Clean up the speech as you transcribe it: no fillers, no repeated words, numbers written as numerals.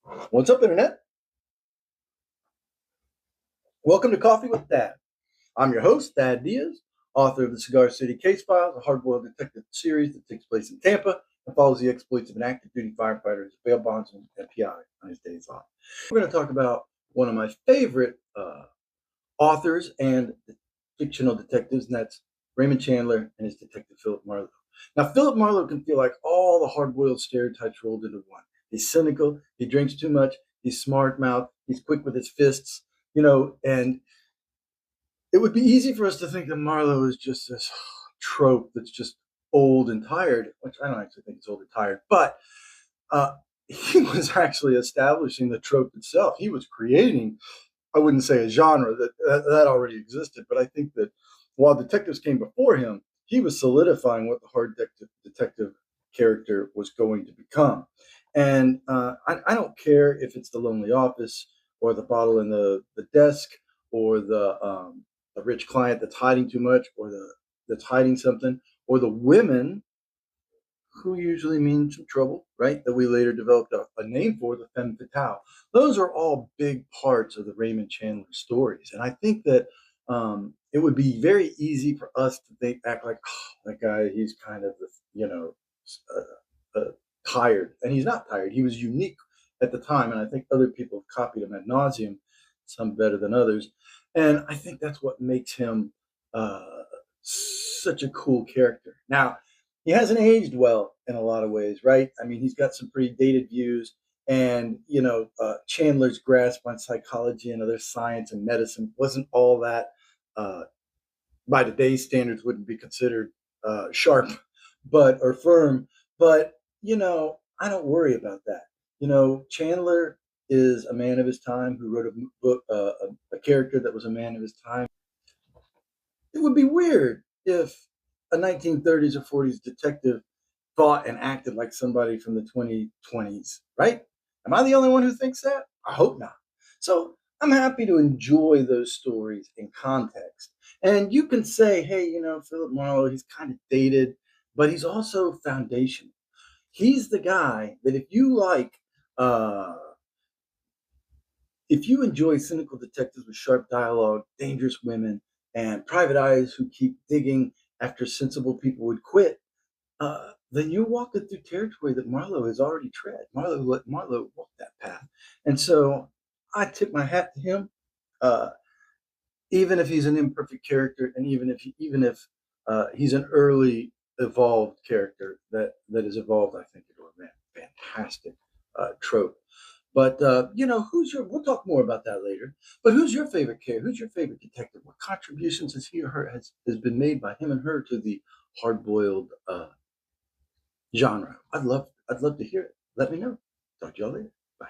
What's up, Internet? Welcome to Coffee with Dad. I'm your host, Dad Diaz, author of the Cigar City Case Files, a hard-boiled detective series that takes place in Tampa and follows the exploits of an active duty firefighter as a bail bondsman and PI on his days off. We're going to talk about one of my favorite authors and fictional detectives, and that's Raymond Chandler and his detective Philip Marlowe. Now, Philip Marlowe can feel like all the hard-boiled stereotypes rolled into one. He's cynical, he drinks too much, he's smart-mouthed, he's quick with his fists, and it would be easy for us to think that Marlowe is just this trope that's just old and tired, which I don't actually think it's old and tired, but uh, he was actually establishing the trope itself. He was creating, I wouldn't say a genre that already existed, but I think that while detectives came before him, he was solidifying what the hard detective character was going to become. And I don't care if it's the lonely office or the bottle in the desk or the rich client that's hiding too much or that's hiding something or the women who usually mean some trouble, right? That we later developed a name for, the femme fatale. Those are all big parts of the Raymond Chandler stories. And I think that it would be very easy for us to act like, oh, that guy, he's kind of, tired. And he's not tired. He was unique at the time. And I think other people have copied him ad nauseum, some better than others. And I think that's what makes him uh, such a cool character. Now, he hasn't aged well in a lot of ways, right? I mean, he's got some pretty dated views, and Chandler's grasp on psychology and other science and medicine wasn't all that, uh, by today's standards, wouldn't be considered sharp, or firm. But I don't worry about that. Chandler is a man of his time who wrote a book, a character that was a man of his time. It would be weird if a 1930s or 40s detective thought and acted like somebody from the 2020s, right? Am I the only one who thinks that? I hope not. So I'm happy to enjoy those stories in context. And you can say, hey, Philip Marlowe, he's kind of dated, but he's also foundational. He's the guy that uh, if you enjoy cynical detectives with sharp dialogue, dangerous women, and private eyes who keep digging after sensible people would quit, then you're walking through territory that Marlowe has already tread. Marlowe let Marlowe walk that path, and so I tip my hat to him. Uh, Even if he's an imperfect character, and even if he's an early evolved character that has evolved, I think, into a fantastic trope. But who's your? We'll talk more about that later. But who's your favorite character? Who's your favorite detective? What contributions has he or her has been made by him and her to the hard-boiled genre? I'd love to hear it. Let me know. Talk to y'all later. Bye.